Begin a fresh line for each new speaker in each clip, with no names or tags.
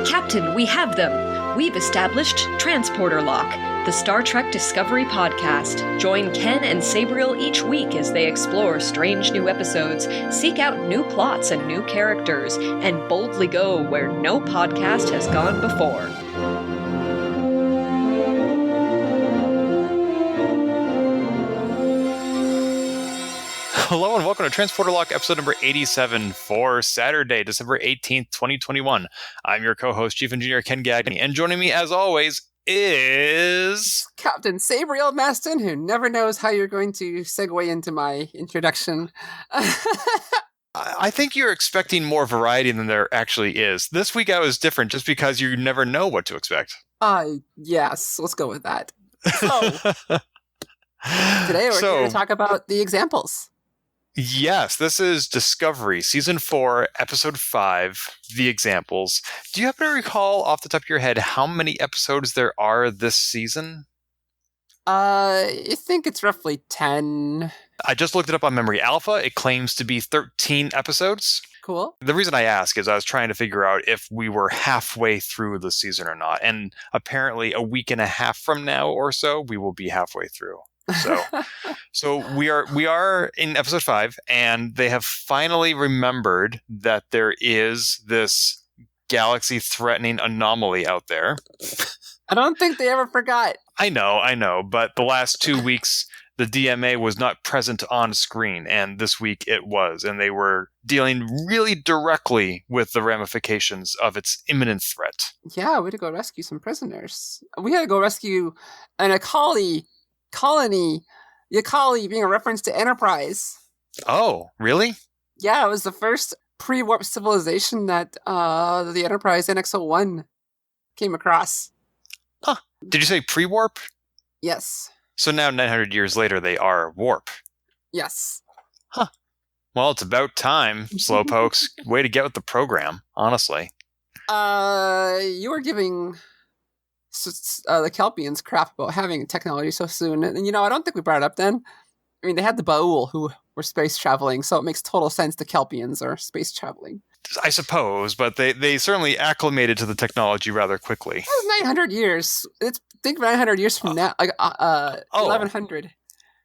Captain, we have them. We've established Transporter Lock, the Star Trek Discovery podcast. Join Ken and Sabriel each week as they explore strange new episodes, seek out new plots and new characters, and boldly go where no podcast has gone before.
Hello and welcome to Transporter Lock episode number 87 for Saturday, December 18th, 2021. I'm your co-host, Chief Engineer Ken Gagney, and joining me as always is...
Captain Sabriel Maston, who never knows how you're going to segue into my introduction.
I think you're expecting more variety than there actually is. This week I was different just because you never know what to expect.
Yes, let's go with that. So, today we're going to talk about the examples.
Yes, this is Discovery, Season 4, Episode 5, The Examples. Do you happen to recall off the top of your head how many episodes there are this season?
I think it's roughly 10.
I just looked it up on Memory Alpha. It claims to be 13 episodes.
Cool.
The reason I ask is I was trying to figure out if we were halfway through the season or not. And apparently a week and a half from now or so, we will be halfway through. So we are in episode 5, and they have finally remembered that there is this galaxy-threatening anomaly out there.
I don't think they ever forgot.
I know, but the last 2 weeks, the DMA was not present on screen, and this week it was, and they were dealing really directly with the ramifications of its imminent threat.
Yeah, we had to go rescue some prisoners. We had to go rescue an colony, the Akali being a reference to Enterprise.
Oh, really?
Yeah, it was the first pre-warp civilization that the Enterprise NX-01 came across.
Huh. Did you say pre-warp?
Yes.
So now 900 years later, they are warp.
Yes.
Huh. Well, it's about time, slowpokes. Way to get with the program, honestly.
You were giving the Kelpians crap about having technology so soon. And, I don't think we brought it up then. I mean, they had the Ba'ul who were space traveling, so it makes total sense the Kelpians are space traveling.
I suppose, but they certainly acclimated to the technology rather quickly.
That was 900 years. Think 900 years from now, like 1100.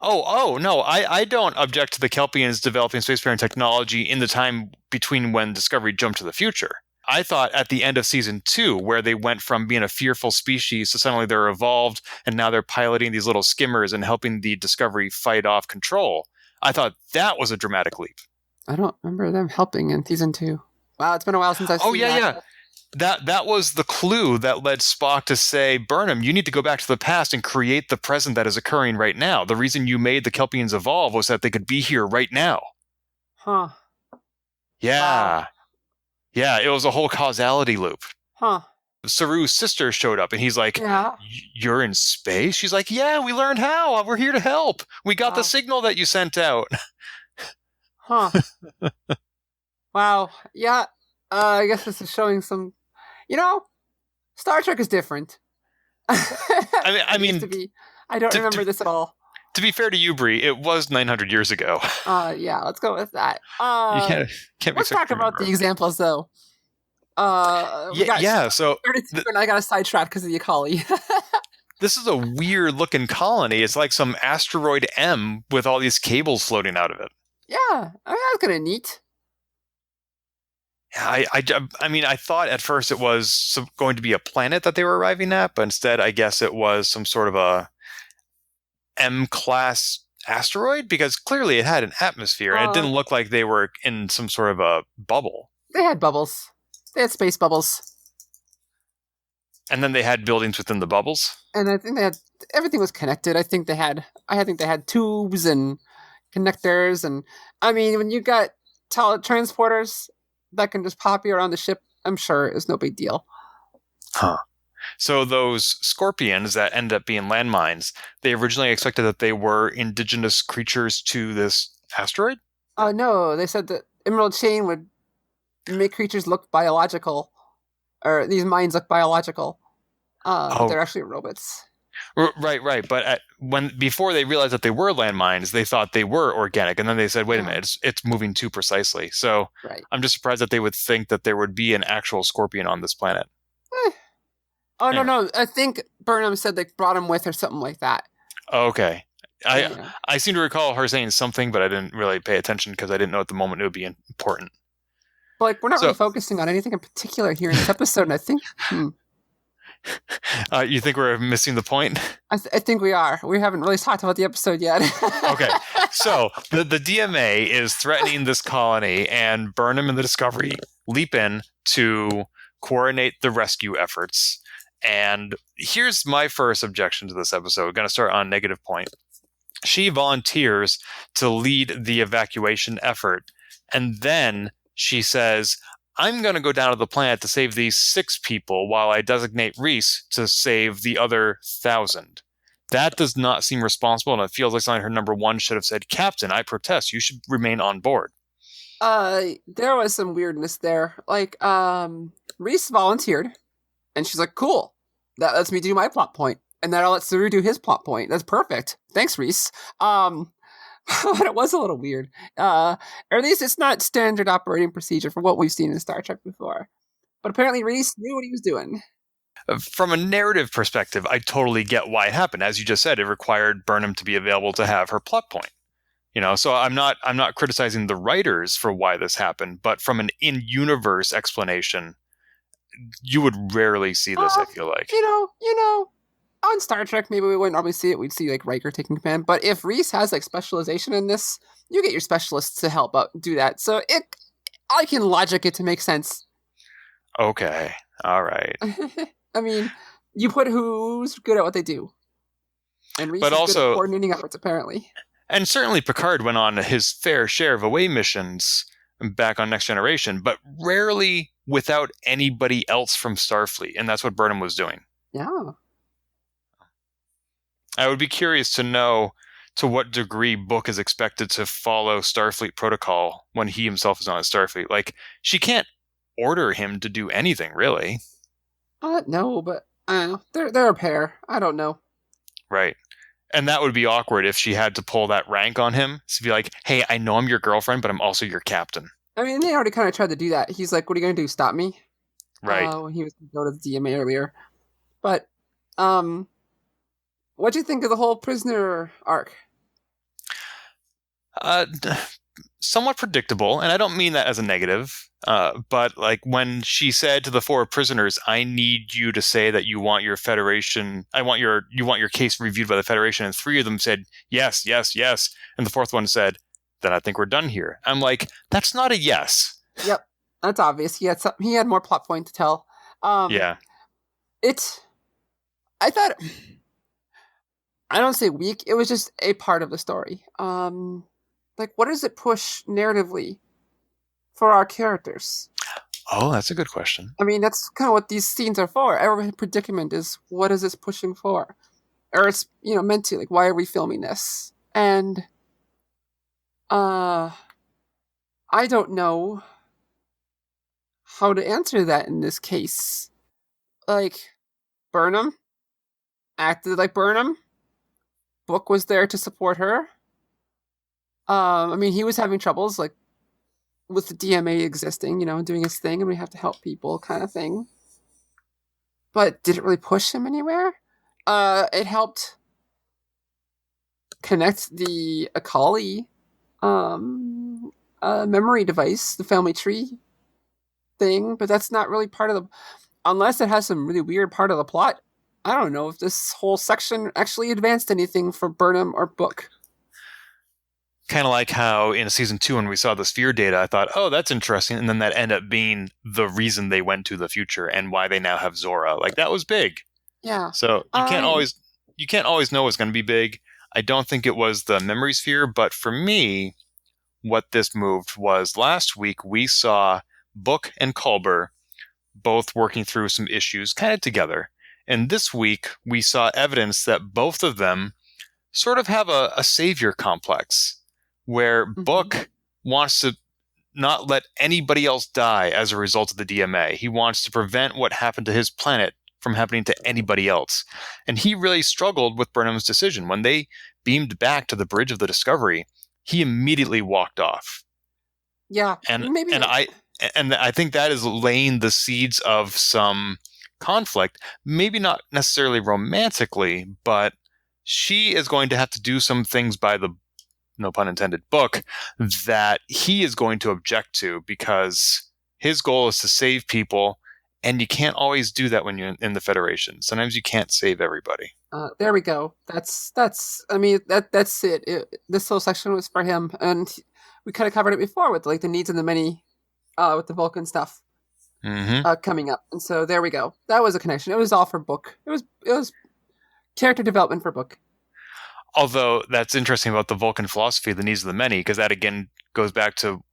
No, I don't object to the Kelpians developing spacefaring technology in the time between when Discovery jumped to the future. I thought at the end of season 2, where they went from being a fearful species to suddenly they're evolved, and now they're piloting these little skimmers and helping the Discovery fight off Control. I thought that was a dramatic leap.
I don't remember them helping in season 2. Wow, it's been a while since I've seen that.
Yeah. That was the clue that led Spock to say, Burnham, you need to go back to the past and create the present that is occurring right now. The reason you made the Kelpians evolve was that they could be here right now.
Huh.
Yeah.
Wow.
Yeah, it was a whole causality loop.
Huh.
Saru's sister showed up, and he's like,
yeah.
You're in space? She's like, yeah, we learned how. We're here to help. We got the signal that you sent out.
Huh. Wow. Yeah. I guess this is showing some... Star Trek is different.
I mean...
I don't remember this at all.
To be fair to you, Bri, it was 900 years ago.
Yeah, let's go with that.
You can't
let's talk about the examples, though.
So...
And I got a sidetrack because of the Akali.
This is a weird-looking colony. It's like some asteroid M with all these cables floating out of it.
Yeah, I mean, that's kind of neat.
Yeah, I mean, I thought at first it was going to be a planet that they were arriving at, but instead I guess it was some sort of a M-class asteroid, because clearly it had an atmosphere, and it didn't look like they were in some sort of a bubble.
They had bubbles. They had space bubbles.
And then they had buildings within the bubbles?
And I think everything was connected. I think they had tubes and connectors, and I mean, when you got transporters that can just pop you around the ship, I'm sure it's no big deal.
Huh. So those scorpions that end up being landmines, they originally expected that they were indigenous creatures to this asteroid?
No, they said that Emerald Chain would make creatures look biological, or these mines look biological. They're actually robots.
Right. But before they realized that they were landmines, they thought they were organic, and then they said, "Wait a minute, it's moving too precisely." So I'm just surprised that they would think that there would be an actual scorpion on this planet.
Oh,
Anyway.
no. I think Burnham said they brought him with or something like that.
Okay.
Yeah.
I seem to recall her saying something, but I didn't really pay attention because I didn't know at the moment it would be important.
But like, we're not
So-
really focusing on anything in particular here in this episode, and I think
You think we're missing the point?
I think we are. We haven't really talked about the episode yet.
Okay. So the DMA is threatening this colony, and Burnham and the Discovery leap in to coordinate the rescue efforts. And here's my first objection to this episode. We're going to start on negative point. She volunteers to lead the evacuation effort, and then she says, I'm going to go down to the planet to save these 6 people while I designate Reese to save the other 1,000. That does not seem responsible, and it feels like something her number 1 should have said, Captain, I protest. You should remain on board.
There was some weirdness there. Like, Reese volunteered, and she's like, cool. That lets me do my plot point. And that lets Saru do his plot point. That's perfect. Thanks, Reese. But it was a little weird. Or at least it's not standard operating procedure for what we've seen in Star Trek before. But apparently Reese knew what he was doing.
From a narrative perspective, I totally get why it happened. As you just said, it required Burnham to be available to have her plot point. So I'm not criticizing the writers for why this happened, but from an in-universe explanation, you would rarely see this, I feel like.
On Star Trek, maybe we wouldn't always see it. We'd see like Riker taking command. But if Reese has like specialization in this, you get your specialists to help out do that. So I can logic it to make sense.
Okay. All right.
I mean, you put who's good at what they do. And Reese is good at coordinating efforts, apparently.
And certainly Picard went on his fair share of away missions back on Next Generation, but rarely without anybody else from Starfleet. And that's what Burnham was doing.
Yeah.
I would be curious to know to what degree Book is expected to follow Starfleet protocol when he himself is on a Starfleet. Like, she can't order him to do anything, really.
No, but they're a pair. I don't know.
Right. And that would be awkward if she had to pull that rank on him. To be like, hey, I know I'm your girlfriend, but I'm also your captain.
I mean, they already kind of tried to do that. He's like, what are you going to do, stop me?
Right.
When he was going to go to the DMA earlier. But, what'd you think of the whole prisoner arc?
Somewhat predictable, and I don't mean that as a negative. But like when she said to the 4 prisoners, "I need you to say that you want your Federation. You want your case reviewed by the Federation," and 3 of them said yes, yes, yes, and the 4th one said, "Then I think we're done here." I'm like, that's not a yes.
Yep, that's obvious. He had more plot point to tell.
Yeah.
I thought, I don't say weak, it was just a part of the story. Like, what does it push narratively for our characters?
Oh, that's a good question.
I mean, that's kind of what these scenes are for. Every predicament is, what is this pushing for? Or it's, meant to, like, why are we filming this? And, I don't know how to answer that in this case. Like, Burnham acted like Burnham. Book was there to support her. I mean, he was having troubles, like, with the DMA existing, doing his thing, and we have to help people kind of thing. But did it really push him anywhere? It helped connect the Akali memory device, the family tree thing, but that's not really part of the... Unless it has some really weird part of the plot, I don't know if this whole section actually advanced anything for Burnham or Book.
Kind of like how in season 2 when we saw the sphere data, I thought, oh, that's interesting. And then that ended up being the reason they went to the future and why they now have Zora. Like, that was big.
Yeah.
So you can't always know what's going to be big. I don't think it was the memory sphere, but for me, what this moved was last week we saw Book and Culber both working through some issues kind of together. And this week we saw evidence that both of them sort of have a savior complex, where Book wants to not let anybody else die as a result of the DMA. He wants to prevent what happened to his planet from happening to anybody else. And he really struggled with Burnham's decision. When they beamed back to the bridge of the Discovery, he immediately walked off.
Yeah.
And I think that is laying the seeds of some conflict, maybe not necessarily romantically, but she is going to have to do some things by the, no pun intended, book that he is going to object to, because his goal is to save people, and you can't always do that when you're in the Federation. Sometimes you can't save everybody.
There we go. That's it. This whole section was for him, and we kind of covered it before with like the needs and the many, with the Vulcan stuff coming up. And so there we go. That was a connection. It was all for book. It was character development for book.
Although that's interesting about the Vulcan philosophy of the needs of the many, because that again goes back to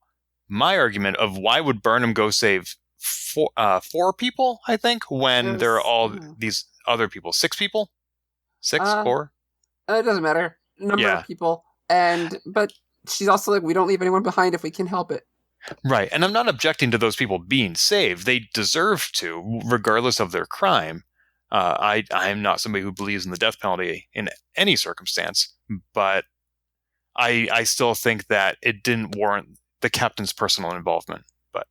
my argument of why would Burnham go save four people, I think, when there are all these other people. 6 people? 6? 4?
It doesn't matter. Number of people. But she's also like, we don't leave anyone behind if we can help it.
Right. And I'm not objecting to those people being saved. They deserve to, regardless of their crime. I'm not somebody who believes in the death penalty in any circumstance, but I still think that it didn't warrant the captain's personal involvement. But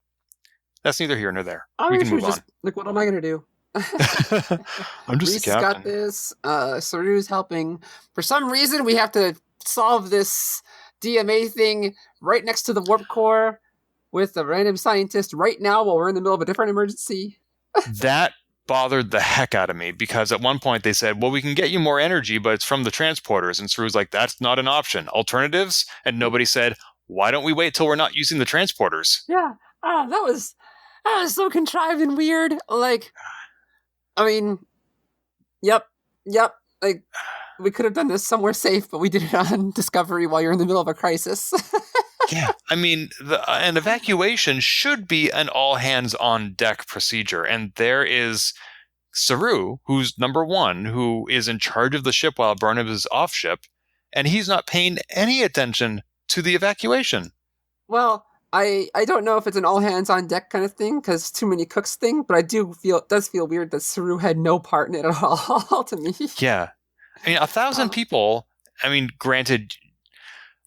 that's neither here nor there. We can move on.
Like, what am I going to do?
I'm just
Reese
a captain.
got this. Saru's helping. For some reason, we have to solve this DMA thing right next to the warp core with a random scientist right now while we're in the middle of a different emergency.
That bothered the heck out of me, because at one point they said, well, we can get you more energy, but it's from the transporters. And Saru's like, that's not an option. Alternatives? And nobody said, why don't we wait till we're not using the transporters?
Yeah. That was so contrived and weird. Like, I mean, yep. Like, we could have done this somewhere safe, but we did it on Discovery while you're in the middle of a crisis.
Yeah, I mean, an evacuation should be an all-hands-on-deck procedure, and there is Saru, who's number 1, who is in charge of the ship while Burnham is off ship, and he's not paying any attention to the evacuation.
Well, I don't know if it's an all-hands-on-deck kind of thing, because too many cooks thing, but I do feel, it does feel weird that Saru had no part in it at all, to me.
Yeah. I mean, 1,000 people, I mean, granted,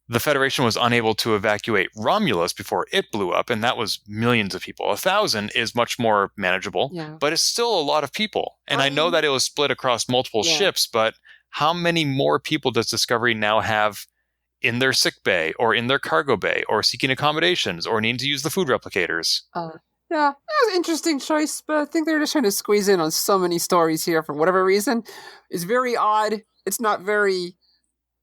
the Federation was unable to evacuate Romulus before it blew up, and that was millions of people. 1,000 is much more manageable, but it's still a lot of people. And I know that it was split across multiple ships, but how many more people does Discovery now have in their sick bay, or in their cargo bay, or seeking accommodations, or needing to use the food replicators?
Yeah, that was an interesting choice, but I think they're just trying to squeeze in on so many stories here for whatever reason. It's very odd. It's not very...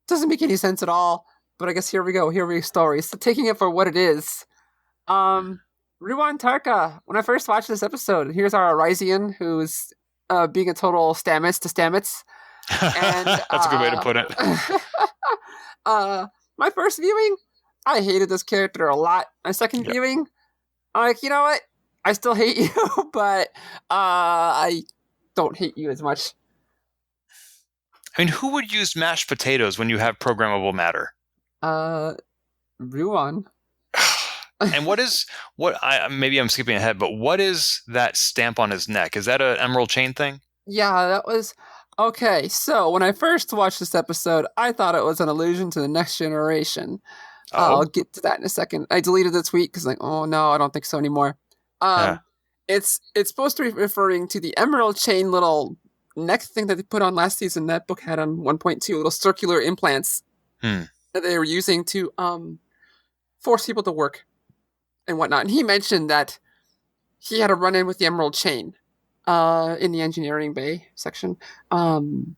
doesn't make any sense at all. But I guess here we go. Here we go, stories. So taking it for what it is. Ruon Tarka. When I first watched this episode, here's our Arisian who's being a total Stamets to Stamets. And,
that's a good way to put it.
My first viewing, I hated this character a lot. My second viewing, I'm like, you know what? I still hate you, but I don't hate you as much.
I mean, who would use mashed potatoes when you have programmable matter?
Ruon.
And maybe I'm skipping ahead, but what is that stamp on his neck? Is that an emerald chain thing?
Yeah, that was... Okay, so when I first watched this episode, I thought it was an allusion to the Next Generation. I'll get to that in a second. I deleted the tweet because, like, oh no, I don't think so anymore. It's supposed to be referring to the emerald chain little neck thing that they put on last season. That book had on 1.2 little circular implants that they were using to force people to work and whatnot. And he mentioned that he had a run-in with the emerald chain in the engineering bay section. And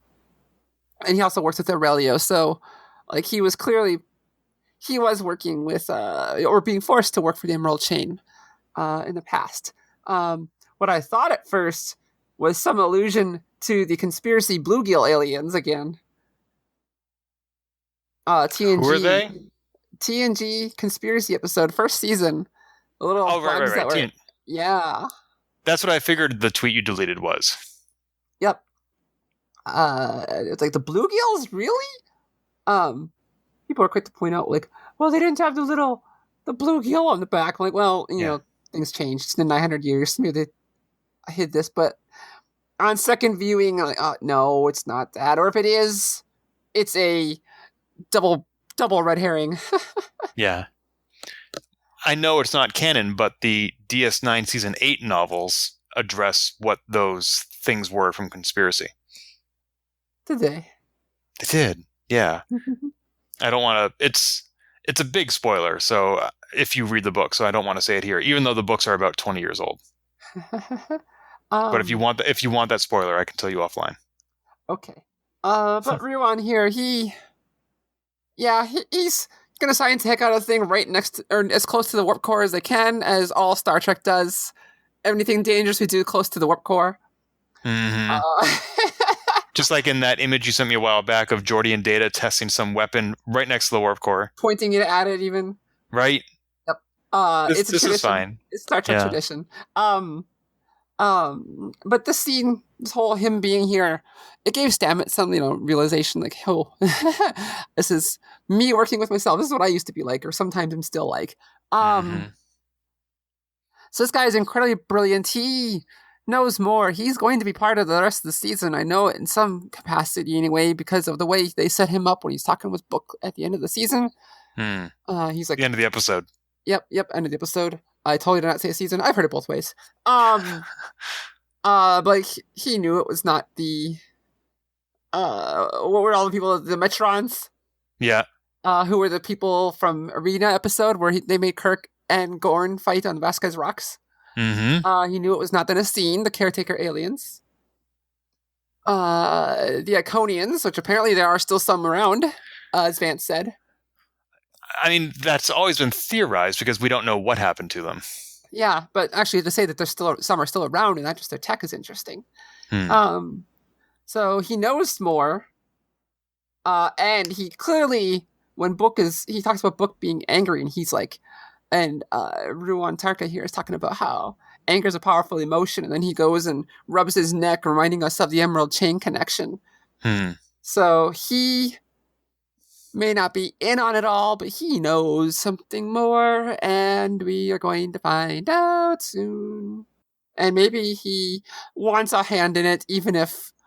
he also works with Aurelio. So, like, he was working with, or being forced to work for the emerald chain in the past. What I thought at first was some allusion to the conspiracy bluegill aliens again. TNG.
Who are they?
TNG conspiracy episode, first season. The little bugs that were... Yeah.
That's what I figured the tweet you deleted was.
Yep. It's like the bluegills, really? People are quick to point out, like, well, they didn't have the bluegill on the back. I'm like, well, you know, things changed. It's been 900 years. Maybe I hid this, but on second viewing, I'm like, oh, no, it's not that. Or if it is, it's a double red herring.
Yeah. I know it's not canon, but the DS9 Season 8 novels address what those things were from Conspiracy.
Did they?
They did, yeah. I don't want to. It's a big spoiler. So if you read the book, so I don't want to say it here, even though the books are about 20 years old. But if you want that spoiler, I can tell you offline.
Okay. But Ruon here, he's gonna science the heck out of the thing right next to, or as close to the warp core as they can, as all Star Trek does. Anything dangerous we do close to the warp core.
Mm-hmm. Just like in that image you sent me a while back of Geordi and Data testing some weapon right next to the warp core.
Pointing it at it even.
Right?
Yep.
This is fine.
It's Star Trek tradition. But this scene, this whole him being here, it gave Stamets some, realization like, oh, this is me working with myself. This is what I used to be like, or sometimes I'm still like. So this guy is incredibly brilliant. He knows more. He's going to be part of the rest of the season. I know it in some capacity anyway, because of the way they set him up when he's talking with Book at the end of the season. He's like,
the end of the episode.
Yep, end of the episode. I totally did not say a season. I've heard it both ways. But he knew it was not the what were all the people, the Metrons?
Yeah.
Who were the people from Arena episode where they made Kirk and Gorn fight on the Vasquez Rocks.
Mm-hmm.
He knew it was not the Nasine, the caretaker aliens. The Iconians, which apparently there are still some around, as Vance said.
I mean, that's always been theorized because we don't know what happened to them.
Yeah, but actually to say that some are still around and not just their tech is interesting. So he knows more. And he clearly, when he talks about Book being angry, and he's like, and Ruon Tarka here is talking about how anger is a powerful emotion, and then he goes and rubs his neck, reminding us of the Emerald Chain connection. So he may not be in on it all, but he knows something more, and we are going to find out soon. And maybe he wants a hand in it,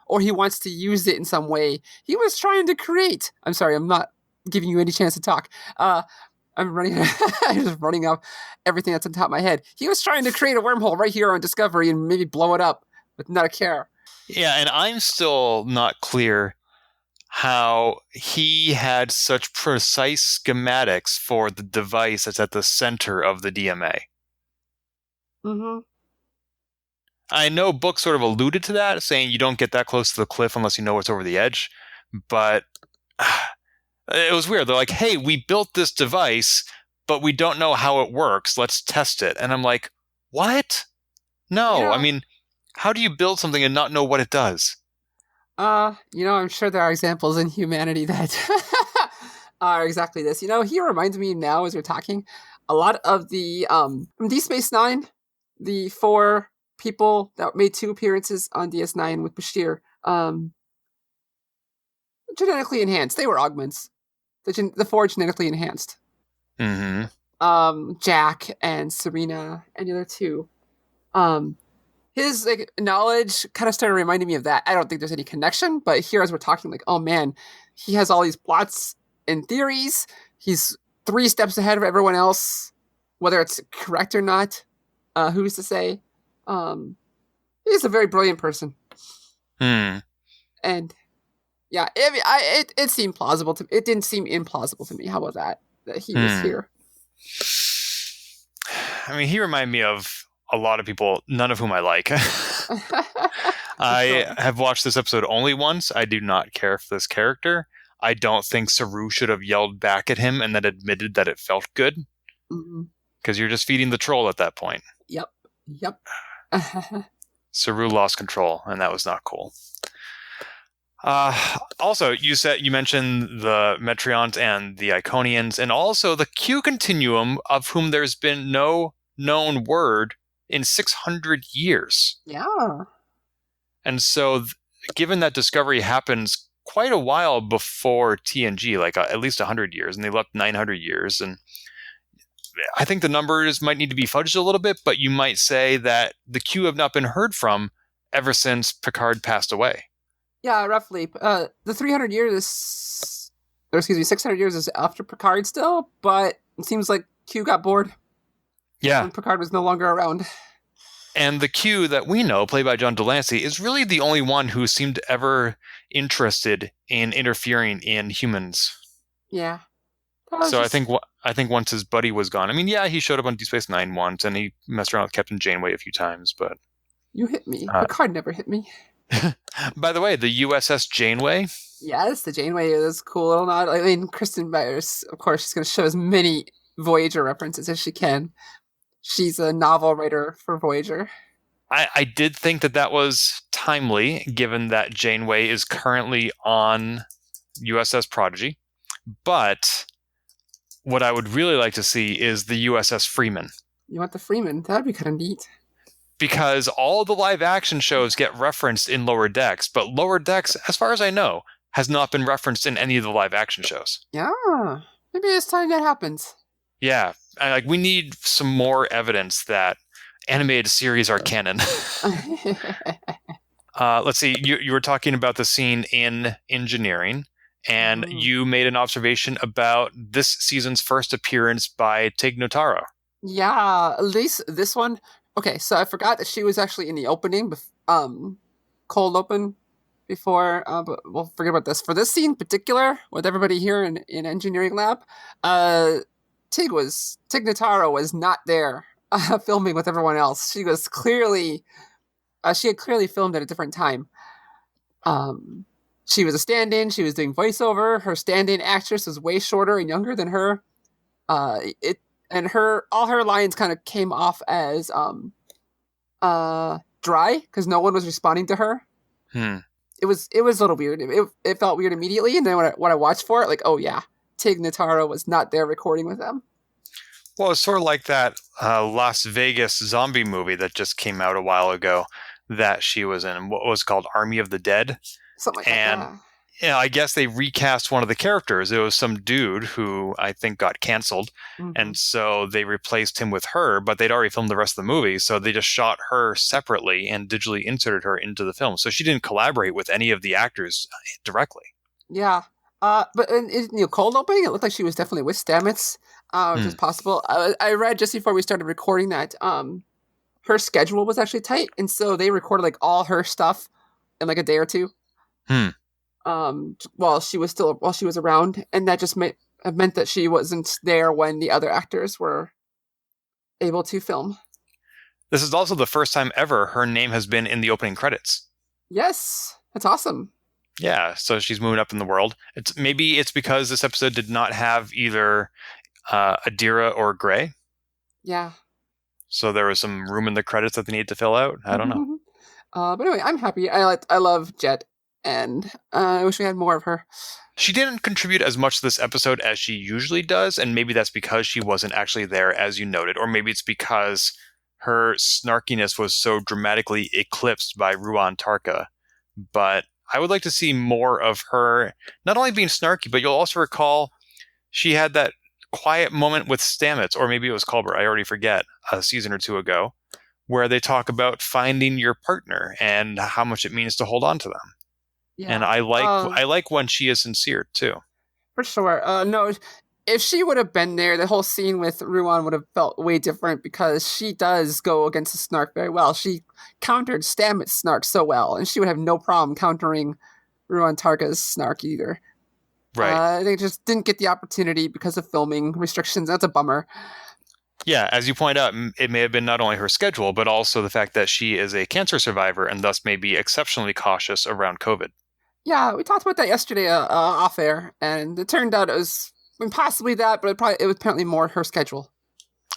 or he wants to use it in some way. He was trying to create. I'm sorry, I'm not giving you any chance to talk. I'm just running up everything that's on top of my head. He was trying to create a wormhole right here on Discovery and maybe blow it up with not a care.
Yeah, and I'm still not clear how he had such precise schematics for the device that's at the center of the DMA. I know Book sort of alluded to that, saying you don't get that close to the cliff unless you know what's over the edge, but it was weird. They're like, hey, we built this device, but we don't know how it works. Let's test it. And I'm like, what? No, yeah. I mean, how do you build something and not know what it does?
I'm sure there are examples in humanity that are exactly this. He reminds me now as we're talking, a lot of the, from Deep Space Nine, the 4 people that made 2 appearances on DS9 with Bashir, genetically enhanced. They were augments. The 4 genetically enhanced. Jack and Serena and the other 2. His knowledge kind of started reminding me of that. I don't think there's any connection, but here as we're talking, oh man, he has all these plots and theories. He's 3 steps ahead of everyone else, whether it's correct or not. Who's to say? He's a very brilliant person. And yeah, it seemed plausible to me. It didn't seem implausible to me. How about that he was here?
I mean, he reminded me of a lot of people, none of whom I like. I have watched this episode only once. I do not care for this character. I don't think Saru should have yelled back at him and then admitted that it felt good. Because you're just feeding the troll at that point.
Yep.
Saru lost control, and that was not cool. Also, you mentioned the Metrions and the Iconians, and also the Q continuum, of whom there's been no known word in 600 years.
Yeah.
And so, given that Discovery happens quite a while before TNG, like at least 100 years, and they left 900 years, and I think the numbers might need to be fudged a little bit, but you might say that the Q have not been heard from ever since Picard passed away.
Yeah, roughly. The 300 years is, 600 years is after Picard still, but it seems like Q got bored.
Yeah.
When Picard was no longer around.
And the Q that we know, played by John Delancey, is really the only one who seemed ever interested in interfering in humans.
Yeah.
So I think once his buddy was gone, I mean, yeah, he showed up on Deep Space Nine once, and he messed around with Captain Janeway a few times. But
You hit me. Picard never hit me.
by the way, the USS Janeway.
Yes, the Janeway is cool little nod. I mean, Kristen Byers, of course, she's going to show as many Voyager references as she can. She's a novel writer for Voyager.
I did think that was timely, given that Janeway is currently on USS Prodigy. But what I would really like to see is the USS Freeman.
You want the Freeman? That'd be kind of neat.
Because all the live action shows get referenced in Lower Decks, but Lower Decks, as far as I know, has not been referenced in any of the live action shows.
Yeah, maybe it's time that happens.
Yeah, we need some more evidence that animated series are canon. Let's see, you were talking about the scene in engineering, and you made an observation about this season's first appearance by Tig Notaro.
Yeah, at least this one. Okay, so I forgot that she was actually in the opening, cold open before, but we'll forget about this. For this scene in particular, with everybody here in engineering lab, Tig Notaro was not there filming with everyone else. She was clearly, she had clearly filmed at a different time. She was a stand-in. She was doing voiceover. Her stand-in actress was way shorter and younger than her. And all her lines kind of came off as dry because no one was responding to her. It was a little weird. It felt weird immediately, and then when I watched for it, like, oh yeah, Tig Notaro was not there recording with them.
Well, it's sort of like that Las Vegas zombie movie that just came out a while ago that she was in. What was called Army of the Dead.
Something like that.
Yeah, I guess they recast one of the characters. It was some dude who I think got canceled, and so they replaced him with her, but they'd already filmed the rest of the movie, so they just shot her separately and digitally inserted her into the film. So she didn't collaborate with any of the actors directly.
Yeah. But in cold opening, it looked like she was definitely with Stamets, which is possible. I read just before we started recording that her schedule was actually tight, and so they recorded like all her stuff in like a day or two. While she was around, and that just meant that she wasn't there when the other actors were able to film.
This is also the first time ever her name has been in the opening credits.
Yes, that's awesome.
Yeah, so she's moving up in the world. Maybe it's because this episode did not have either Adira or Gray.
Yeah.
So there was some room in the credits that they needed to fill out. I don't know.
But anyway, I'm happy. I love Jet. And I wish we had more of her.
She didn't contribute as much to this episode as she usually does, and maybe that's because she wasn't actually there, as you noted, or maybe it's because her snarkiness was so dramatically eclipsed by Ruon Tarka. But I would like to see more of her, not only being snarky, but you'll also recall she had that quiet moment with Stamets, or maybe it was Culber, I already forget, a season or two ago, where they talk about finding your partner and how much it means to hold on to them. Yeah. And I like when she is sincere too.
For sure. No, if she would have been there, the whole scene with Ruon would have felt way different because she does go against the snark very well. She countered Stamets' snark so well, and she would have no problem countering Ruon Tarka's snark either.
Right.
They just didn't get the opportunity because of filming restrictions. That's a bummer.
Yeah, as you point out, it may have been not only her schedule, but also the fact that she is a cancer survivor and thus may be exceptionally cautious around COVID.
Yeah, we talked about that yesterday off air, and it turned out it was possibly that, but it was apparently more her schedule.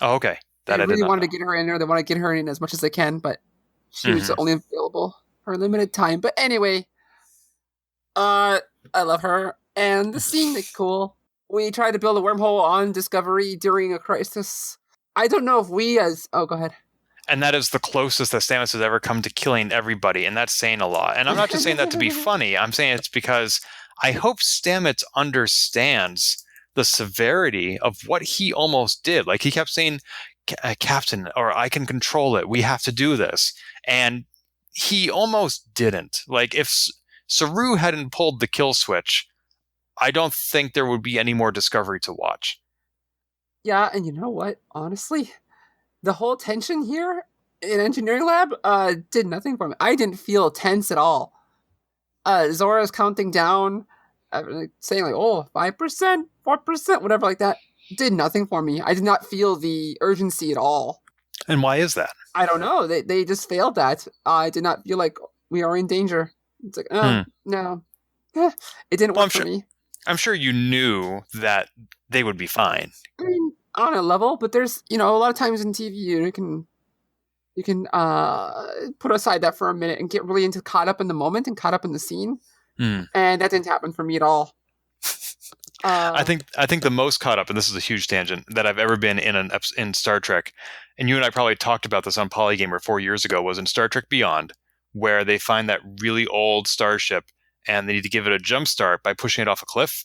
Oh, okay.
They really wanted to get her in there. They want to get her in as much as they can, but she was only available for a limited time. But anyway, I love her, and the scene is cool. We tried to build a wormhole on Discovery during a crisis. I don't know if oh, go ahead.
And that is the closest that Stamets has ever come to killing everybody, and that's saying a lot. And I'm not just saying that to be funny. I'm saying it's because I hope Stamets understands the severity of what he almost did. Like, he kept saying, Captain, or I can control it. We have to do this. And he almost didn't. Like, if Saru hadn't pulled the kill switch, I don't think there would be any more Discovery to watch.
Yeah, and you know what? Honestly, the whole tension here in engineering lab did nothing for me. I didn't feel tense at all. Zora's counting down, saying like, oh, 5%, 4%, whatever like that, did nothing for me. I did not feel the urgency at all.
And why is that?
I don't know. They just failed that. I did not feel like we are in danger. It's like, no. It didn't work for me.
I'm sure you knew that they would be fine.
I mean, on a level, but there's, a lot of times in TV you can put aside that for a minute and get really caught up in the moment and caught up in the scene. And that didn't happen for me at all.
I think the most caught up, and this is a huge tangent, that I've ever been in Star Trek, and you and I probably talked about this on Polygamer 4 years ago, was in Star Trek Beyond, where they find that really old starship and they need to give it a jump start by pushing it off a cliff.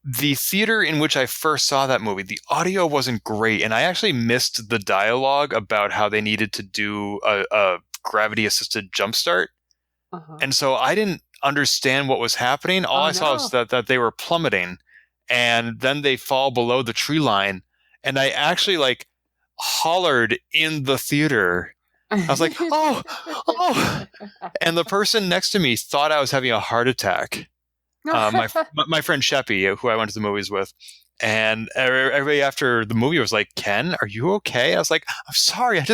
The theater in which I first saw that movie, the audio wasn't great, and I actually missed the dialogue about how they needed to do a gravity-assisted jump start. And so I didn't understand what was happening. All I saw was that they were plummeting, and then they fall below the tree line, and I actually hollered in the theater. I was like, oh, and the person next to me thought I was having a heart attack. My friend Sheppy, who I went to the movies with, and everybody after the movie was like, Ken, are you okay? I was like, I'm sorry, I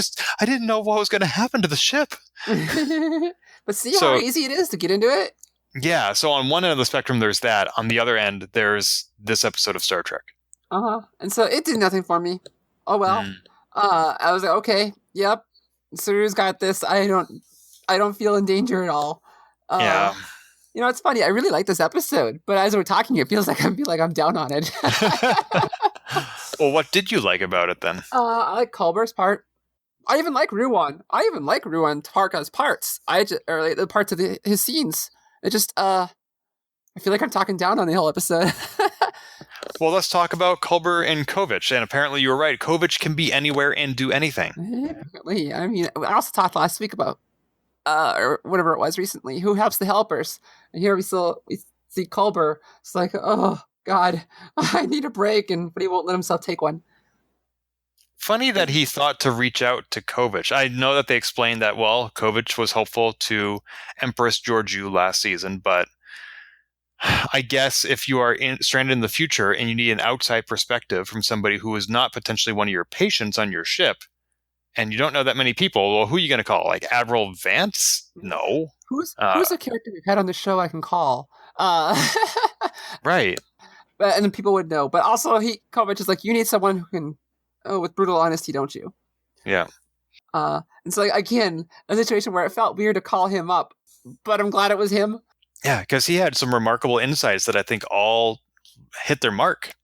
didn't know what was going to happen to the ship.
But see how easy it is to get into it?
Yeah, so on one end of the spectrum, there's that. On the other end, there's this episode of Star Trek.
And so it did nothing for me. Oh, well. I was like, okay, yep. Saru's got this. I don't feel in danger at all.
Yeah.
It's funny. I really like this episode, but as we're talking, it feels like I'm down on it.
Well, what did you like about it then?
I like Culber's part. I even like Ruon. I even like Ruon Tarka's parts. The parts of his scenes. It just I feel like I'm talking down on the whole episode.
Well, let's talk about Culber and Kovic. And apparently you were right. Kovic can be anywhere and do anything.
Apparently. I mean, I also talked last week about, or whatever it was recently, who helps the helpers. And here we see Culber. It's like, oh, God, I need a break. But he won't let himself take one.
Funny that he thought to reach out to Kovic. I know that they explained that, well, Kovic was helpful to Empress Georgiou last season, but I guess if you are stranded in the future and you need an outside perspective from somebody who is not potentially one of your patients on your ship, and you don't know that many people, well, who are you going to call? Like Admiral Vance? No.
Who's a character we've had on the show I can call?
Right.
And then people would know. But also, Kovic is like, you need someone who can, with brutal honesty, don't you?
Yeah.
And so, again, a situation where it felt weird to call him up, but I'm glad it was him.
Yeah, because he had some remarkable insights that I think all hit their mark.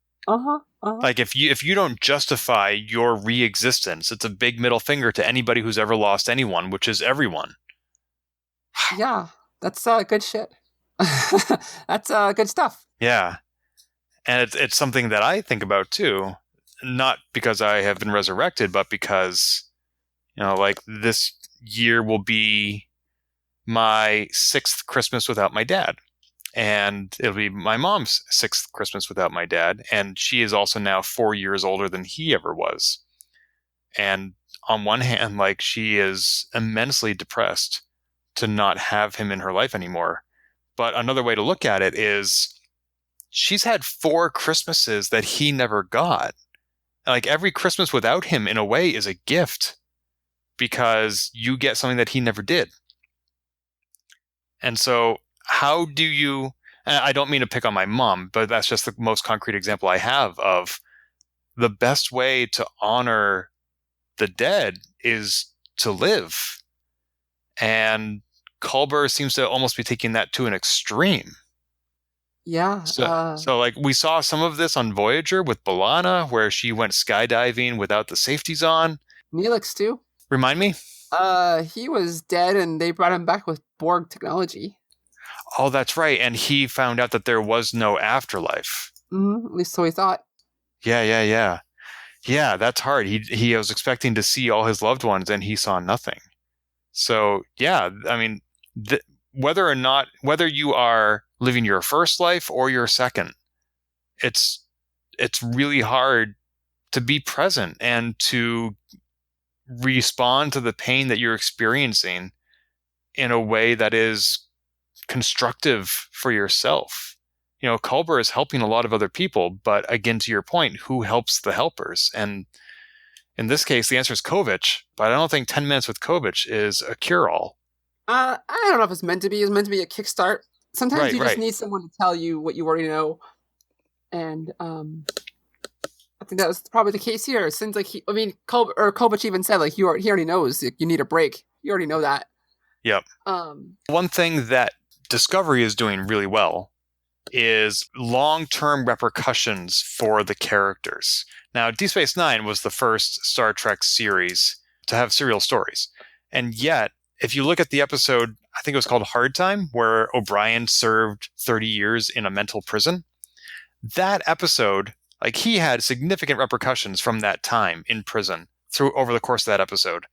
Like if you don't justify your re-existence, it's a big middle finger to anybody who's ever lost anyone, which is everyone.
Yeah, that's good shit. That's good stuff.
Yeah, and it's something that I think about too, not because I have been resurrected, but because this year will be my 6th Christmas without my dad. And it'll be my mom's 6th Christmas without my dad. And she is also now 4 years older than he ever was. And on one hand, she is immensely depressed to not have him in her life anymore. But another way to look at it is she's had 4 Christmases that he never got. Every Christmas without him, in a way, is a gift because you get something that he never did. And so how do you, I don't mean to pick on my mom, but that's just the most concrete example I have of the best way to honor the dead is to live. And Culber seems to almost be taking that to an extreme.
Yeah.
So we saw some of this on Voyager with B'Elanna, where she went skydiving without the safeties on.
Neelix too.
Remind me?
He was dead and they brought him back with Borg technology.
Oh, that's right. And he found out that there was no afterlife.
At least so he thought.
Yeah. Yeah, that's hard. He was expecting to see all his loved ones and he saw nothing. So, yeah, I mean, whether you are living your first life or your second, it's really hard to be present and to respond to the pain that you're experiencing in a way that is constructive for yourself. Culber is helping a lot of other people, but again, to your point, who helps the helpers? And in this case, the answer is Kovich, but I don't think 10 minutes with Kovich is a cure-all.
I don't know if it's meant to be. It's meant to be a kickstart. Sometimes you just
Right.
need someone to tell you what you already know. And I think that was probably the case here. It seems like Kovich even said, like, he already knows you need a break. You already know that.
Yep. One thing that Discovery is doing really well is long-term repercussions for the characters. Now, Deep Space Nine was the first Star Trek series to have serial stories. And yet, if you look at the episode, I think it was called Hard Time, where O'Brien served 30 years in a mental prison. That episode, like, he had significant repercussions from that time in prison over the course of that episode.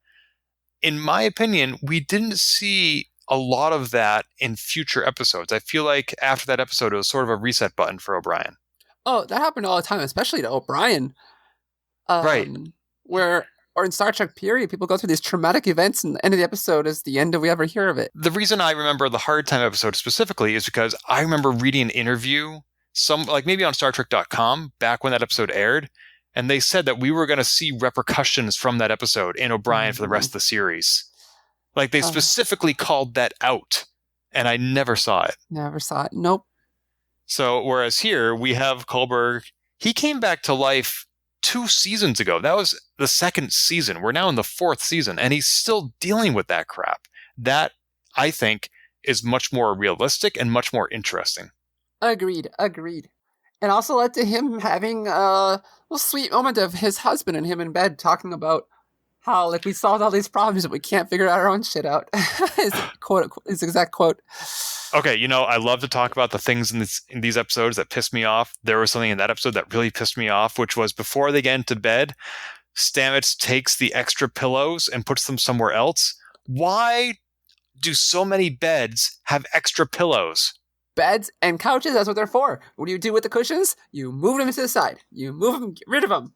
In my opinion, we didn't see a lot of that in future episodes. I feel like after that episode, it was sort of a reset button for O'Brien.
Oh, that happened all the time, especially to O'Brien.
Right.
Or in Star Trek period, people go through these traumatic events, and the end of the episode is the end if we ever hear of it.
The reason I remember the Hard Time episode specifically is because I remember reading an interview, maybe on StarTrek.com, back when that episode aired, and they said that we were going to see repercussions from that episode in O'Brien for the rest of the series. Like, they specifically called that out, and I never saw it.
Never saw it. Nope.
So, whereas here, we have Culber. He came back to life 2 seasons ago. That was the 2nd season. We're now in the 4th season, and he's still dealing with that crap. That, I think, is much more realistic and much more interesting.
Agreed. And also led to him having a little sweet moment of his husband and him in bed talking about how, like, we solved all these problems, but we can't figure our own shit out. His exact quote.
Okay, I love to talk about the things in these episodes that piss me off. There was something in that episode that really pissed me off, which was before they get into bed, Stamets takes the extra pillows and puts them somewhere else. Why do so many beds have extra pillows?
Beds and couches, that's what they're for. What do you do with the cushions? You move them to the side. You move them, get rid of them.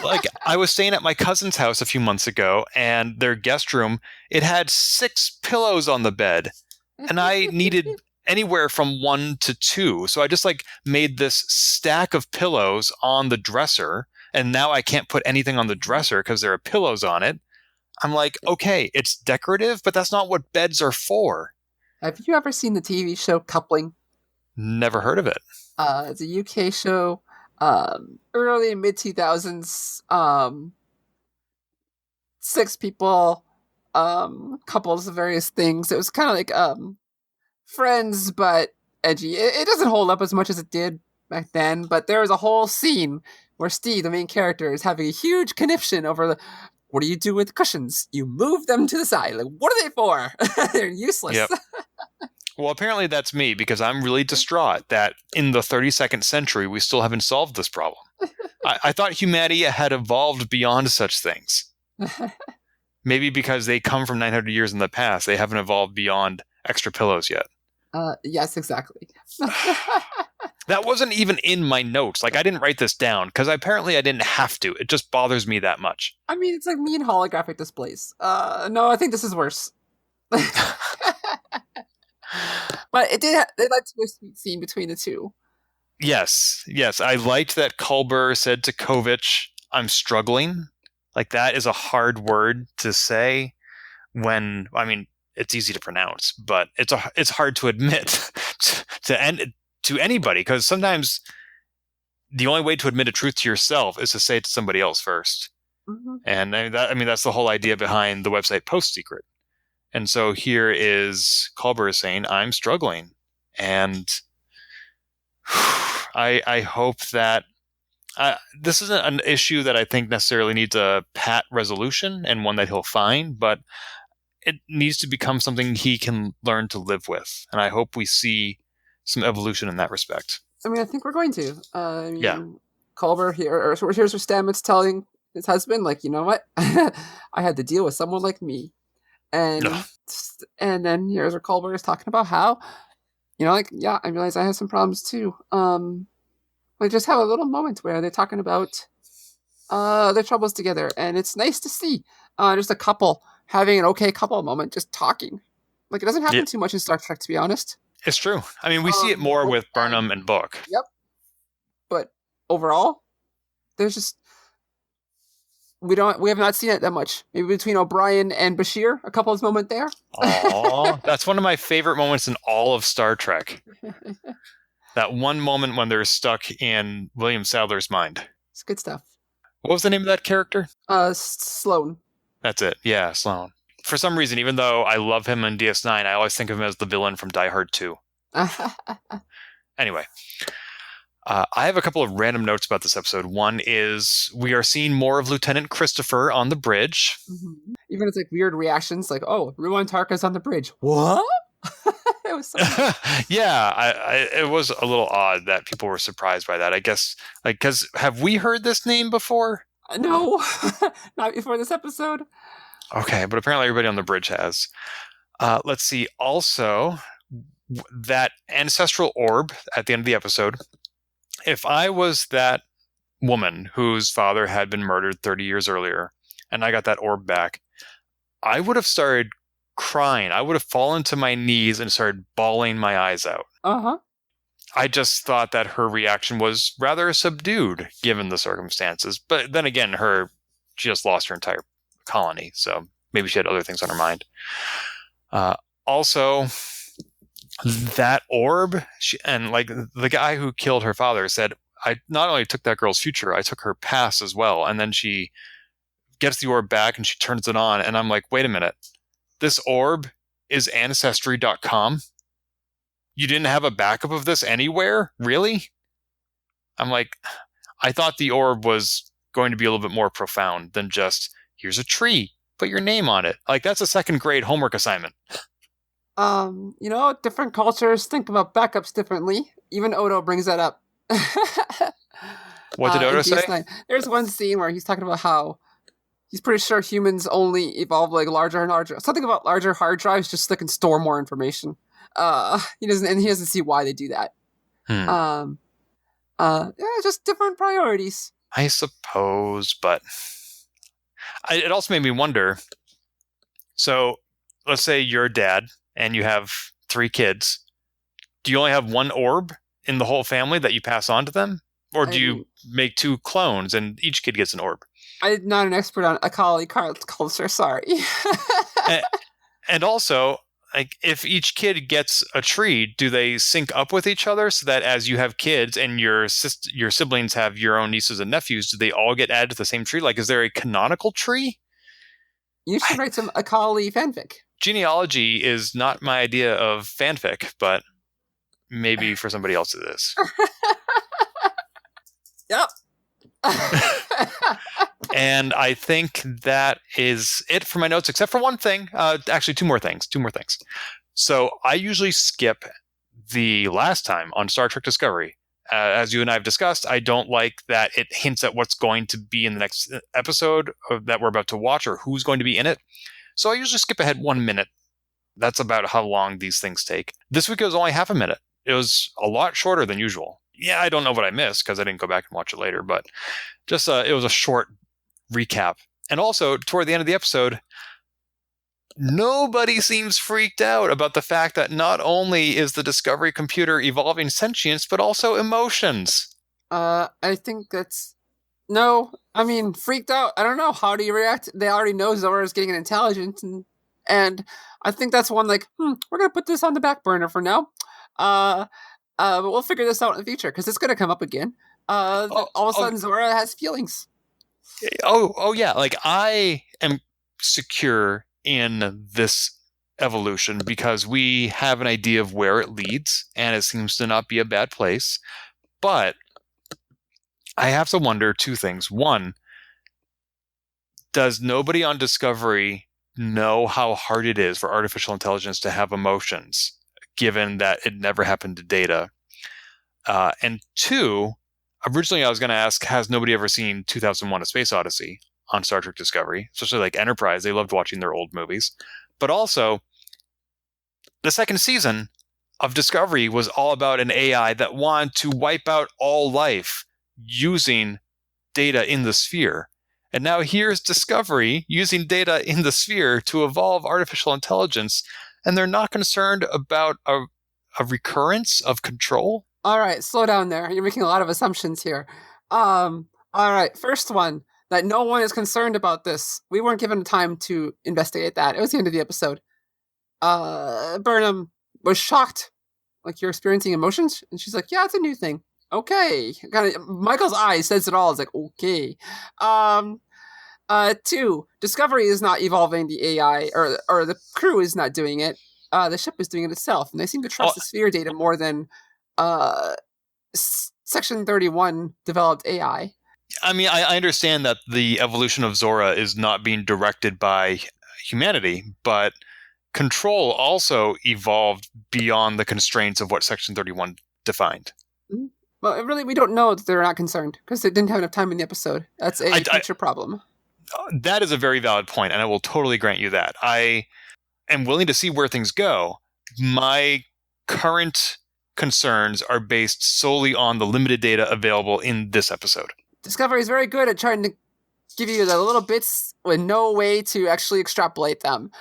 Like, I was staying at my cousin's house a few months ago, and their guest room, it had 6 pillows on the bed, and I needed anywhere from 1 to 2. So I just made this stack of pillows on the dresser, and now I can't put anything on the dresser because there are pillows on it. I'm like, okay, it's decorative, but that's not what beds are for.
Have you ever seen the TV show Coupling?
Never heard of it.
It's a UK show. Early mid 2000s, 6 people, couples of various things. It was kind of like Friends, but edgy. It doesn't hold up as much as it did back then, but there was a whole scene where Steve, the main character, is having a huge conniption over what do you do with cushions? You move them to the side. Like, what are they for? They're useless.
Yep. Well, apparently that's me, because I'm really distraught that in the 32nd century, we still haven't solved this problem. I thought humanity had evolved beyond such things. Maybe because they come from 900 years in the past, they haven't evolved beyond extra pillows yet.
Yes, exactly.
That wasn't even in my notes. I didn't write this down, because apparently I didn't have to. It just bothers me that much.
I mean, it's like me and holographic displays. No, I think this is worse. But it led to a sweet scene between the two.
Yes. I liked that Culber said to Kovich, "I'm struggling." That is a hard word to say when, it's easy to pronounce, but it's hard to admit to anybody, because sometimes the only way to admit a truth to yourself is to say it to somebody else first.
Mm-hmm.
And that's the whole idea behind the website Post Secret. And so here is Culber saying, "I'm struggling." And I hope that this isn't an issue that I think necessarily needs a pat resolution and one that he'll find, but it needs to become something he can learn to live with. And I hope we see some evolution in that respect.
I think we're going to.
Yeah.
Culber here's where Stamets telling his husband, you know what? I had to deal with someone like me. And then here's where Culber is talking about how, yeah, I realize I have some problems too. I just have a little moment where they're talking about their troubles together, and it's nice to see just a couple having an okay couple moment, just talking. Like, it doesn't
Yeah,
happen too much in Star Trek, to be honest.
it's true. I mean, we see it more with Burnham and Book.
Yep. But overall, there's just we have not seen it that much. Maybe between O'Brien and Bashir, a couple's moment there.
Aww, that's one of my favorite moments in all of Star Trek. That one moment when they're stuck in William Sadler's mind.
It's good stuff.
What was the name of that character?
Sloan.
That's it. Yeah, Sloan. For some reason, even though I love him in DS9, I always think of him as the villain from Die Hard 2. Anyway, I have a couple of random notes about this episode. One is we are seeing more of Lieutenant Christopher on the bridge.
Mm-hmm. Even it's like weird reactions, like, "Oh, Ruon Tarka's on the bridge." What? It was so
yeah, it was a little odd that people were surprised by that. I guess, like, because have we heard this name before?
No, not before this episode.
Okay, but apparently everybody on the bridge has. Let's see. Also, that ancestral orb at the end of the episode. If I was that woman whose father had been murdered 30 years earlier, and I got that orb back, I would have started crying. I would have fallen to my knees and started bawling my eyes out.
Uh-huh.
I just thought that her reaction was rather subdued given the circumstances. But then again, she just lost her entire colony, so maybe she had other things on her mind. Also, that orb, and like the guy who killed her father said, I not only took that girl's future, I took her past as well. And then she gets the orb back and she turns it on, and I'm like, wait a minute. This orb is Ancestry.com? You didn't have a backup of this anywhere? Really? I'm like, I thought the orb was going to be a little bit more profound than just, here's a tree, put your name on it. Like, that's a second grade homework assignment.
Different cultures think about backups differently. Even Odo brings that up.
What did Odo say?
DS9. There's one scene where he's talking about how he's pretty sure humans only evolve like larger and larger. Something about larger hard drives just so they can store more information. He doesn't see why they do that. Just different priorities.
I suppose, but it also made me wonder. So, let's say you're a dad and you have 3 kids. Do you only have one orb in the whole family that you pass on to them? Or do you make 2 clones and each kid gets an orb?
I'm not an expert on Akali culture, sorry.
and also, like, if each kid gets a tree, do they sync up with each other so that as you have kids and your siblings have your own nieces and nephews, do they all get added to the same tree? Like, is there a canonical tree?
You should write some Akali fanfic.
Genealogy is not my idea of fanfic, but maybe for somebody else it is.
Yep.
And I think that is it for my notes, except for one thing. Actually, two more things. So I usually skip the last time on Star Trek Discovery. As you and I have discussed, I don't like that it hints at what's going to be in the next episode that we're about to watch or who's going to be in it. So I usually skip ahead 1 minute. That's about how long these things take. This week it was only half a minute. It was a lot shorter than usual. Yeah, I don't know what I missed because I didn't go back and watch it later, but just it was a short recap. And also, toward the end of the episode, nobody seems freaked out about the fact that not only is the Discovery computer evolving sentience, but also emotions.
I think that's... No, I mean, freaked out. I don't know. How do you react? They already know Zora is getting an intelligence, and I think that's one like, we're going to put this on the back burner for now. But we'll figure this out in the future, because it's going to come up again. All of a sudden, Zora has feelings.
Oh, yeah. Like, I am secure in this evolution because we have an idea of where it leads, and it seems to not be a bad place. But I have to wonder 2 things. One, does nobody on Discovery know how hard it is for artificial intelligence to have emotions, given that it never happened to Data? And 2, originally I was going to ask, has nobody ever seen 2001: A Space Odyssey on Star Trek Discovery? Especially like Enterprise. They loved watching their old movies. But also, the second season of Discovery was all about an AI that wanted to wipe out all life using data in the sphere. And now here's Discovery using data in the sphere to evolve artificial intelligence, and they're not concerned about a recurrence of control?
All right, slow down there. You're making a lot of assumptions here. All right, first one, that no one is concerned about this. We weren't given time to investigate that. It was the end of the episode. Burnham was shocked. Like, you're experiencing emotions? And she's like, yeah, it's a new thing. Okay. Michael's eyes says it all. It's like, okay. 2, Discovery is not evolving the AI, or the crew is not doing it. The ship is doing it itself, and they seem to trust the sphere data more than Section 31 developed AI.
I mean, I understand that the evolution of Zora is not being directed by humanity, but Control also evolved beyond the constraints of what Section 31 defined.
Well, really, we don't know that they're not concerned, because they didn't have enough time in the episode. That's a future problem.
That is a very valid point, and I will totally grant you that. I am willing to see where things go. My current concerns are based solely on the limited data available in this episode.
Discovery is very good at trying to give you the little bits with no way to actually extrapolate them.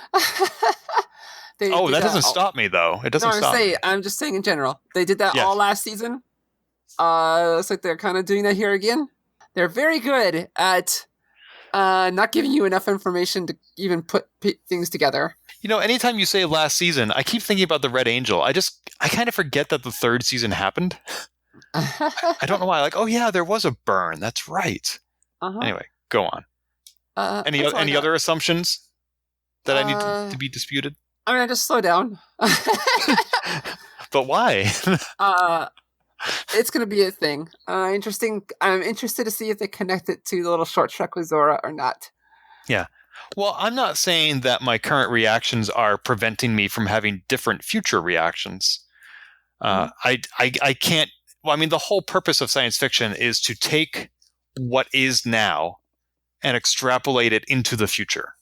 That doesn't stop me, though. It doesn't stop me.
I'm just saying in general. They did that all last season. Looks like they're kind of doing that here again. They're very good at not giving you enough information to even put things together.
You know, anytime you say last season, I keep thinking about the Red Angel. I kind of forget that the 3rd season happened. I don't know why. Like, oh yeah, there was a burn. That's right. Anyway, go on. Any other assumptions that I need to be disputed?
I mean, just slow down.
But why?
It's going to be a thing. Interesting. I'm interested to see if they connect it to the little short trek with Zora or not.
Yeah. Well, I'm not saying that my current reactions are preventing me from having different future reactions. I can't. Well, I mean, the whole purpose of science fiction is to take what is now and extrapolate it into the future.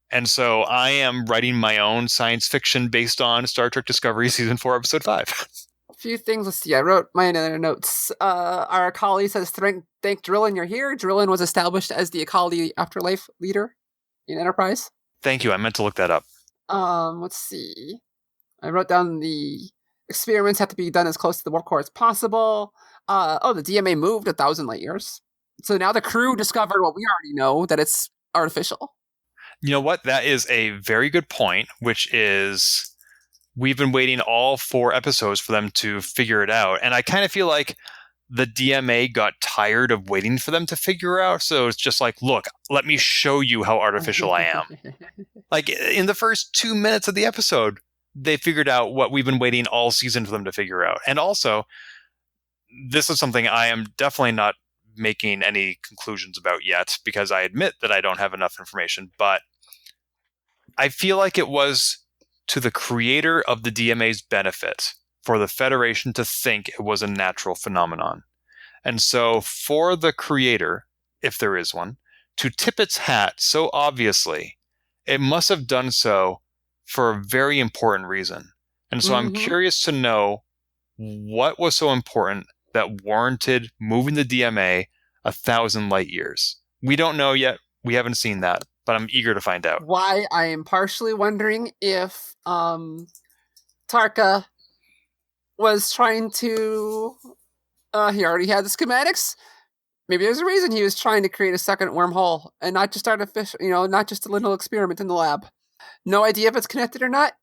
And so I am writing my own science fiction based on Star Trek Discovery Season 4, Episode 5.
A few things. Let's see. I wrote my other notes. Our Akali says, thank Drillin you're here. Drillin was established as the Akali afterlife leader in Enterprise.
Thank you. I meant to look that up.
Let's see. I wrote down the experiments have to be done as close to the warp core as possible. The DMA moved 1,000 light years. So now the crew discovered what we already know, that it's artificial.
You know what? That is a very good point, which is we've been waiting all 4 episodes for them to figure it out. And I kind of feel like the DMA got tired of waiting for them to figure out. So it's just like, look, let me show you how artificial I am. Like in the first 2 minutes of the episode, they figured out what we've been waiting all season for them to figure out. And also, this is something I am definitely not making any conclusions about yet, because I admit that I don't have enough information. But I feel like it was to the creator of the DMA's benefit for the Federation to think it was a natural phenomenon. And so for the creator, if there is one, to tip its hat so obviously, it must have done so for a very important reason. And so I'm curious to know what was so important that warranted moving the DMA 1,000 light years. We don't know yet. We haven't seen that, but I'm eager to find out.
Why I am partially wondering if Tarka was trying to... he already had the schematics. Maybe there's a reason he was trying to create a second wormhole and not just artificial, not just a little experiment in the lab. No idea if it's connected or not,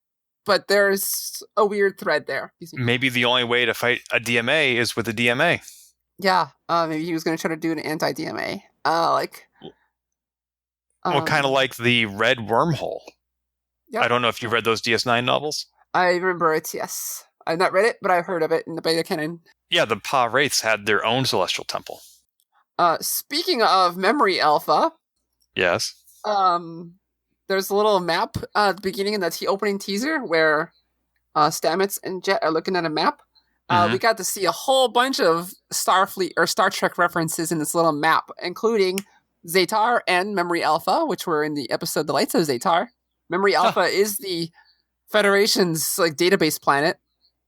but there's a weird thread there.
Maybe the only way to fight a DMA is with a DMA.
Yeah, maybe he was going to try to do an anti-DMA.
Kind of like the Red Wormhole. Yep. I don't know if you've read those DS9 novels.
I remember it, yes. I've not read it, but I've heard of it in the beta canon.
Yeah, the Pa Wraiths had their own celestial temple.
Speaking of Memory Alpha...
Yes?
There's a little map at the beginning of the opening teaser where Stamets and Jet are looking at a map. We got to see a whole bunch of Starfleet or Star Trek references in this little map, including Zetar and Memory Alpha, which were in the episode The Lights of Zetar. Memory Alpha is the Federation's database planet.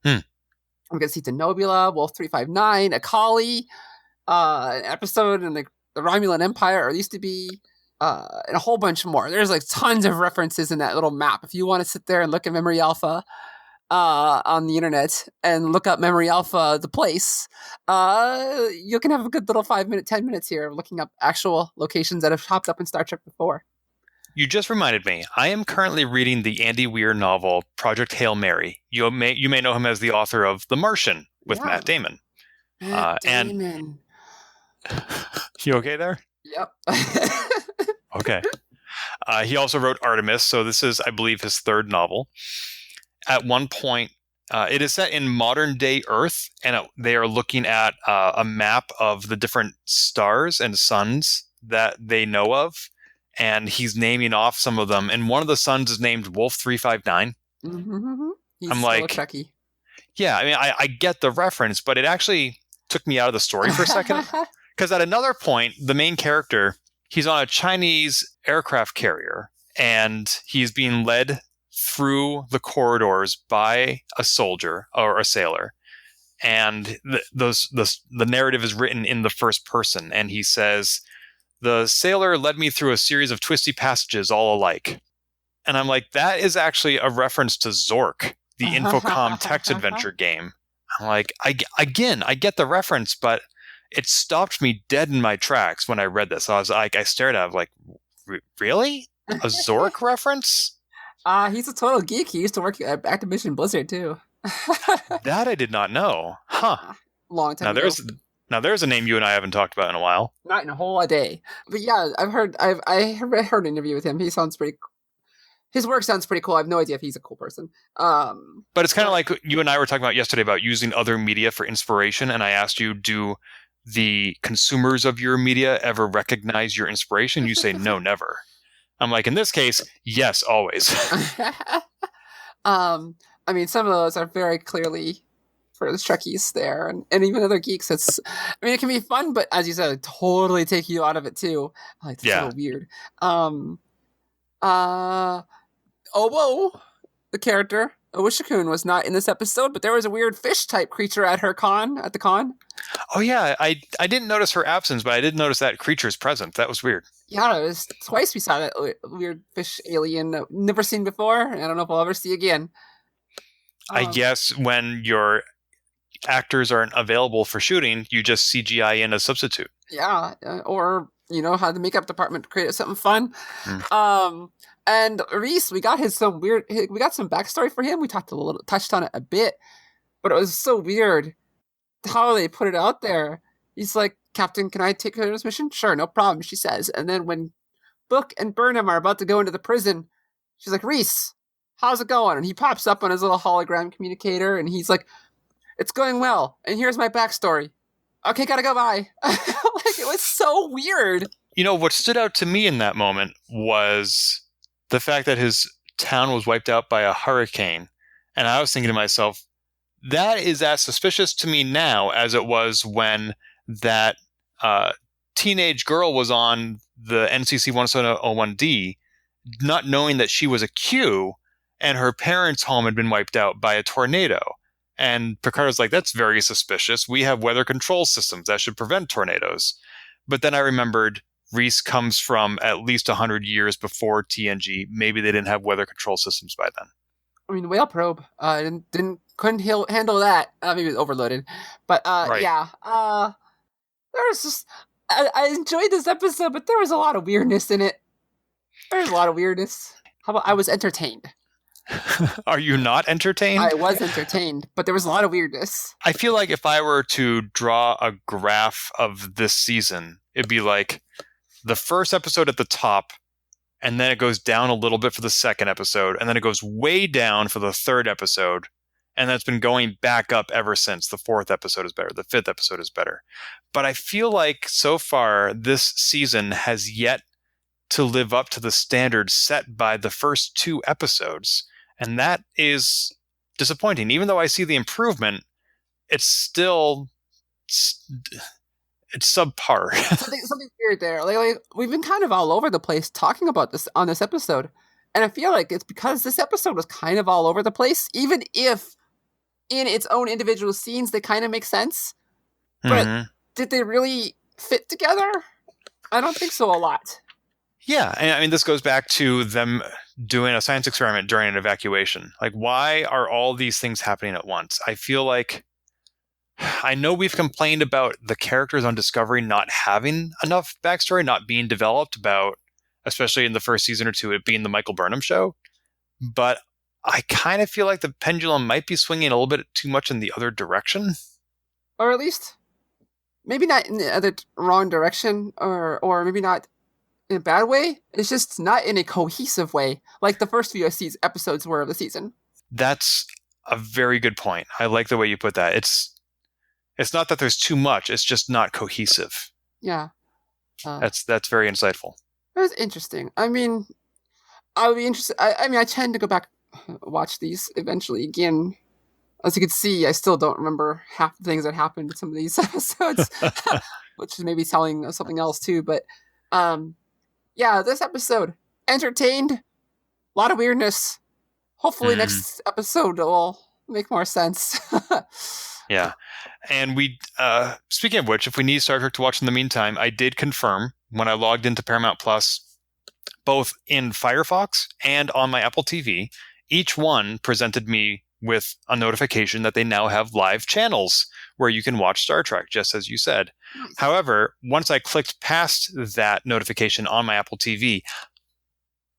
We got to see Denobula, Wolf 359, Akali, an episode in the the Romulan Empire, or it used to be, and a whole bunch more. There's like tons of references in that little map. If you want to sit there and look at Memory Alpha on the internet and look up Memory Alpha, the place, you can have a good little 10 minutes here of looking up actual locations that have popped up in Star Trek before.
You just reminded me. I am currently reading the Andy Weir novel Project Hail Mary. You may know him as the author of The Martian with Matt Damon.
Matt Damon.
And you okay there?
Yep.
Okay. He also wrote Artemis, so this is, I believe, his third novel. At one point, it is set in modern day Earth, and they are looking at a map of the different stars and suns that they know of. And he's naming off some of them. And one of the sons is named Wolf 359.
Mm-hmm. He's
I'm
still
like,
a Trekkie.
Yeah, I mean, I get the reference, but it actually took me out of the story for a second. Because at another point, the main character, he's on a Chinese aircraft carrier, and he's being led through the corridors by a soldier or a sailor. And the narrative is written in the first person. And he says, "The sailor led me through a series of twisty passages all alike." And I'm like, that is actually a reference to Zork, the Infocom text adventure game. I'm like, I get the reference, but it stopped me dead in my tracks when I read this. I was like, I stared at it, like, really? A Zork reference?
He's a total geek. He used to work at Activision Blizzard too.
That I did not know. Huh.
Long time ago.
Now there's a name you and I haven't talked about in a while.
Not in a whole day. But yeah, I heard an interview with him. He sounds pretty cool. His work sounds pretty cool. I have no idea if he's a cool person.
But it's kind of like you and I were talking about yesterday about using other media for inspiration. And I asked you, do the consumers of your media ever recognize your inspiration? You say, no, never. I'm like, in this case, yes, always.
I mean, some of those are very clearly for the Trekkies there, and even other geeks. It can be fun, but as you said, it totally take you out of it too. Like, it's so weird. Obo, the character, Owishikun, was not in this episode, but there was a weird fish-type creature at the con.
Oh yeah, I didn't notice her absence, but I did notice that creature's presence. That was weird.
Yeah, it was twice we saw that weird fish alien that we've never seen before. I don't know if we'll ever see again.
I guess when your actors aren't available for shooting, you just CGI in a substitute.
Yeah, or how the makeup department created something fun. And Reese, we got some backstory for him. We touched on it a bit, but it was so weird how they put it out there. He's like, "Captain, can I take care of this mission?" "Sure, no problem," she says. And then when Book and Burnham are about to go into the prison, she's like, "Reese, how's it going?" And he pops up on his little hologram communicator, and he's like, "It's going well, and here's my backstory. Okay, gotta go, bye." Like, it was so weird.
What stood out to me in that moment was the fact that his town was wiped out by a hurricane. And I was thinking to myself, that is as suspicious to me now as it was when that teenage girl was on the NCC 1701D, not knowing that she was a Q, and her parents' home had been wiped out by a tornado. And Picard's like, that's very suspicious. We have weather control systems that should prevent tornadoes. But then I remembered Reese comes from at least 100 years before TNG. Maybe they didn't have weather control systems by then.
I mean, the whale probe couldn't handle that. Maybe it was overloaded. But
right.
Yeah, there was just I enjoyed this episode, but there was a lot of weirdness in it. There's a lot of weirdness. How about I was entertained?
Are you not entertained?
I was entertained, but there was a lot of weirdness.
I feel like if I were to draw a graph of this season, it'd be like the first episode at the top, and then it goes down a little bit for the second episode, and then it goes way down for the third episode, and then it's been going back up ever since. The fourth episode is better. The fifth episode is better. But I feel like so far this season has yet to live up to the standards set by the first two episodes. And that is disappointing. Even though I see the improvement, it's still it's subpar.
something weird there. Like, we've been kind of all over the place talking about this on this episode. And I feel like it's because this episode was kind of all over the place, even if in its own individual scenes they kind of make sense. But did they really fit together? I don't think so a lot.
Yeah, and I mean, this goes back to them doing a science experiment during an evacuation. Like, why are all these things happening at once? I feel like, I know we've complained about the characters on Discovery not having enough backstory, not being developed about, especially in the first season or two, it being the Michael Burnham show. But I kind of feel like the pendulum might be swinging a little bit too much in the other direction.
Or at least, maybe not in the other wrong direction, or maybe not in a bad way. It's just not in a cohesive way, like the first few episodes were of the season.
That's a very good point. I like the way you put that. It's not that there's too much. It's just not cohesive.
Yeah.
That's very insightful.
It was interesting. I mean, I would be interested. I tend to go back, watch these eventually again. As you can see, I still don't remember half the things that happened in some of these episodes, which is maybe telling us something else too. But yeah, this episode, entertained, a lot of weirdness. Hopefully next episode will make more sense.
Yeah. And we, speaking of which, if we need Star Trek to watch in the meantime, I did confirm when I logged into Paramount Plus, both in Firefox and on my Apple TV, each one presented me with a notification that they now have live channels where you can watch Star Trek, just as you said.
Nice.
However, once I clicked past that notification on my Apple TV,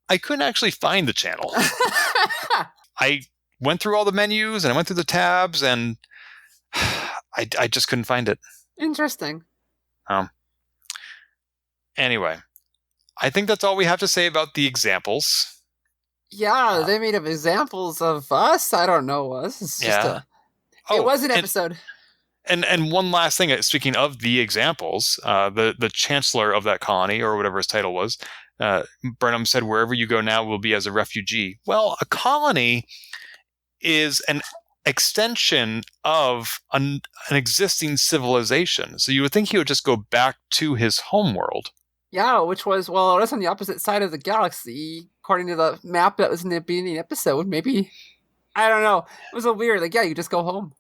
I couldn't actually find the channel. I went through all the menus and I went through the tabs and I just couldn't find it.
Interesting.
Anyway, I think that's all we have to say about the examples.
Yeah, they made up examples of us. I don't know. This is just it was an episode.
And one last thing, speaking of the examples, the chancellor of that colony, or whatever his title was, Burnham said, "Wherever you go now will be as a refugee." Well, a colony is an extension of an existing civilization. So you would think he would just go back to his homeworld.
Yeah, which was, well, it was on the opposite side of the galaxy, according to the map that was in the beginning episode. Maybe, I don't know. It was a weird, like, yeah, you just go home.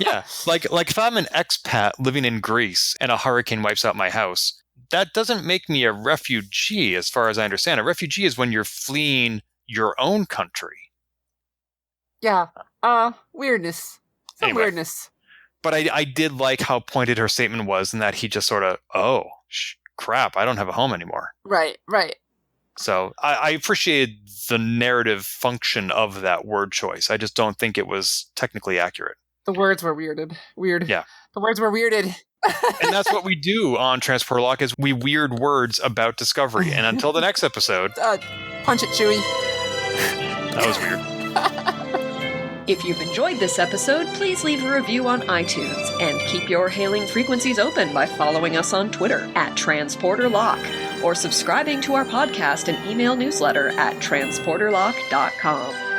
Yeah, like if I'm an expat living in Greece and a hurricane wipes out my house, that doesn't make me a refugee, as far as I understand. A refugee is when you're fleeing your own country.
Yeah, weirdness. Some weirdness.
But I did like how pointed her statement was, and that he just sort of, crap, I don't have a home anymore.
Right.
So I appreciated the narrative function of that word choice. I just don't think it was technically accurate.
The words were weirded. Weird.
Yeah.
The words were weirded.
And that's what we do on Transporter Lock, is we weird words about Discovery. And until the next episode...
punch it, Chewie.
That was weird.
If you've enjoyed this episode, please leave a review on iTunes and keep your hailing frequencies open by following us on Twitter @TransporterLock or subscribing to our podcast and email newsletter at transporterlock.com.